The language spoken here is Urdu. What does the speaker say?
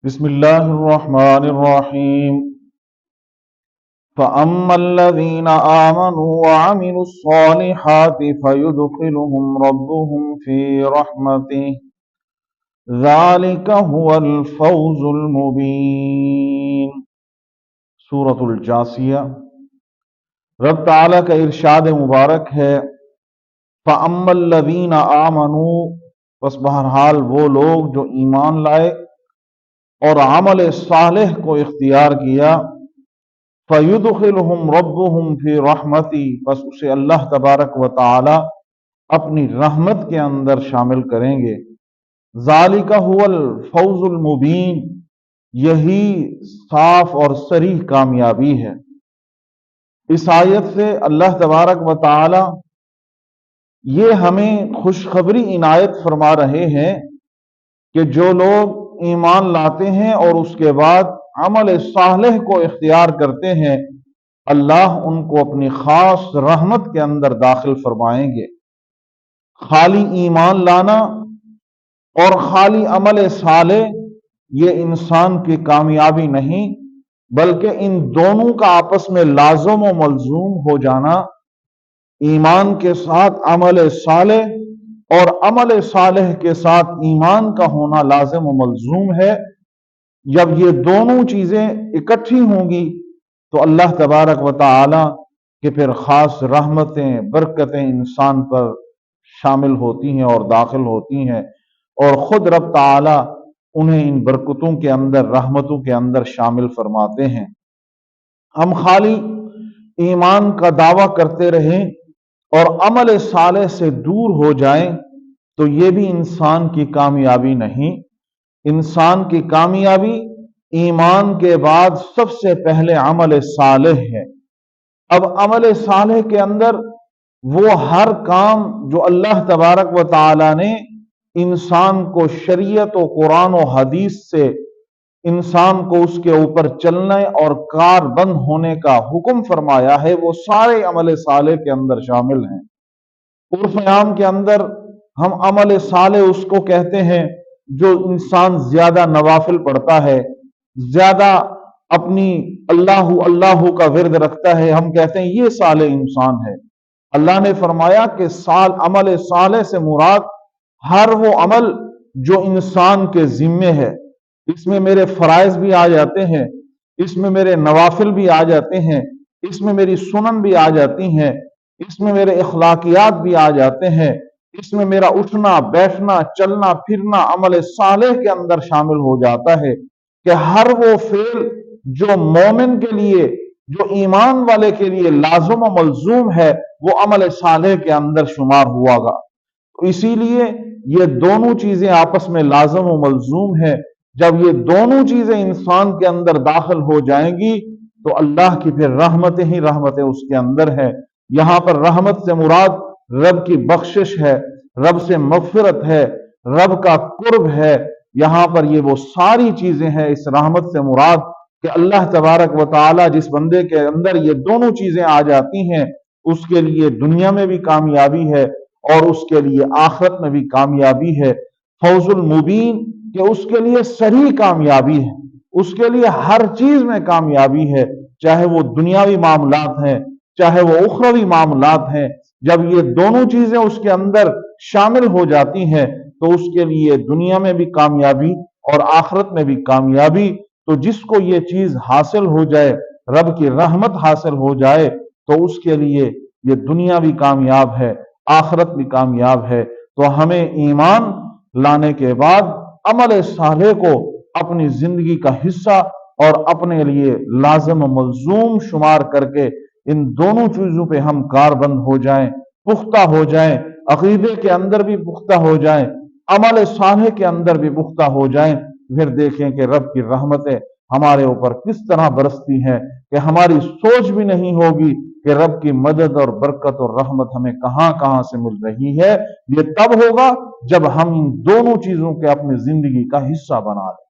بسم اللہ الرحمن الرحیم فَأَمَّا الَّذِينَ آمَنُوا وَعَمِلُوا الصَّالِحَاتِ فَيُدْخِلُهُمْ رَبُّهُمْ فِي رَحْمَتِهِ ذَلِكَ هُوَ الْفَوْزُ الْمُبِينُ۔ سورۃ الجاثیہ۔ رب تعالیٰ کا ارشاد مبارک ہے فَأَمَّا الَّذِينَ آمَنُوا، بس بہرحال وہ لوگ جو ایمان لائے اور عمل صالح کو اختیار کیا، فَيُدْخِلُهُمْ رَبُّهُمْ فِي رَحْمَتِهِ، بس اسے اللہ تبارک و تعالی اپنی رحمت کے اندر شامل کریں گے۔ ذَلِكَ هُوَ الْفَوْزُ الْمُبِينُ، یہی صاف اور صریح کامیابی ہے۔ اس آیت سے اللہ تبارک و تعالی یہ ہمیں خوشخبری عنایت فرما رہے ہیں کہ جو لوگ ایمان لاتے ہیں اور اس کے بعد عمل صالح کو اختیار کرتے ہیں، اللہ ان کو اپنی خاص رحمت کے اندر داخل فرمائیں گے۔ خالی ایمان لانا اور خالی عمل صالح یہ انسان کی کامیابی نہیں، بلکہ ان دونوں کا آپس میں لازم و ملزوم ہو جانا، ایمان کے ساتھ عمل صالح اور عمل صالح کے ساتھ ایمان کا ہونا لازم و ملزوم ہے۔ جب یہ دونوں چیزیں اکٹھی ہوں گی تو اللہ تبارک و تعالی کے پھر خاص رحمتیں، برکتیں انسان پر شامل ہوتی ہیں اور داخل ہوتی ہیں، اور خود رب تعالی انہیں ان برکتوں کے اندر، رحمتوں کے اندر شامل فرماتے ہیں۔ ہم خالی ایمان کا دعویٰ کرتے رہیں اور عمل صالح سے دور ہو جائیں تو یہ بھی انسان کی کامیابی نہیں۔ انسان کی کامیابی ایمان کے بعد سب سے پہلے عمل صالح ہے۔ اب عمل صالح کے اندر وہ ہر کام جو اللہ تبارک و تعالی نے انسان کو شریعت و قرآن و حدیث سے انسان کو اس کے اوپر چلنے اور کار بند ہونے کا حکم فرمایا ہے، وہ سارے عمل صالح کے اندر شامل ہیں۔ عرف عام کے اندر ہم عمل صالح اس کو کہتے ہیں جو انسان زیادہ نوافل پڑھتا ہے، زیادہ اپنی اللہ اللہ کا ورد رکھتا ہے، ہم کہتے ہیں یہ صالح انسان ہے۔ اللہ نے فرمایا کہ عمل صالح سے مراد ہر وہ عمل جو انسان کے ذمے ہے، اس میں میرے فرائض بھی آ جاتے ہیں، اس میں میرے نوافل بھی آ جاتے ہیں، اس میں میری سنن بھی آ جاتی ہیں، اس میں میرے اخلاقیات بھی آ جاتے ہیں، اس میں میرا اٹھنا بیٹھنا چلنا پھرنا عمل صالح کے اندر شامل ہو جاتا ہے کہ ہر وہ فعل جو مومن کے لیے، جو ایمان والے کے لیے لازم و ملزوم ہے، وہ عمل صالح کے اندر شمار ہوا گا۔ اسی لیے یہ دونوں چیزیں آپس میں لازم و ملزوم ہے۔ جب یہ دونوں چیزیں انسان کے اندر داخل ہو جائیں گی تو اللہ کی پھر رحمتیں ہی رحمتیں اس کے اندر ہے۔ یہاں پر رحمت سے مراد رب کی بخشش ہے، رب سے مغفرت ہے، رب کا قرب ہے۔ یہاں پر یہ وہ ساری چیزیں ہیں اس رحمت سے مراد کہ اللہ تبارک و تعالی جس بندے کے اندر یہ دونوں چیزیں آ جاتی ہیں اس کے لیے دنیا میں بھی کامیابی ہے اور اس کے لیے آخرت میں بھی کامیابی ہے۔ فوز المبین کہ اس کے لیے صریح کامیابی ہے، اس کے لیے ہر چیز میں کامیابی ہے، چاہے وہ دنیاوی معاملات ہیں چاہے وہ اخروی معاملات ہیں۔ جب یہ دونوں چیزیں اس کے اندر شامل ہو جاتی ہیں تو اس کے لیے دنیا میں بھی کامیابی اور آخرت میں بھی کامیابی۔ تو جس کو یہ چیز حاصل ہو جائے، رب کی رحمت حاصل ہو جائے، تو اس کے لیے یہ دنیا بھی کامیاب ہے، آخرت بھی کامیاب ہے۔ تو ہمیں ایمان لانے کے بعد عمل صالح کو اپنی زندگی کا حصہ اور اپنے لیے لازم و ملزوم شمار کر کے ان دونوں چیزوں پہ ہم کاربند ہو جائیں، پختہ ہو جائیں، عقیدے کے اندر بھی پختہ ہو جائیں، عمل صالح کے اندر بھی پختہ ہو جائیں، پھر دیکھیں کہ رب کی رحمتیں ہمارے اوپر کس طرح برستی ہیں کہ ہماری سوچ بھی نہیں ہوگی کہ رب کی مدد اور برکت اور رحمت ہمیں کہاں کہاں سے مل رہی ہے۔ یہ تب ہوگا جب ہم ان دونوں چیزوں کے اپنی زندگی کا حصہ بنا لیں۔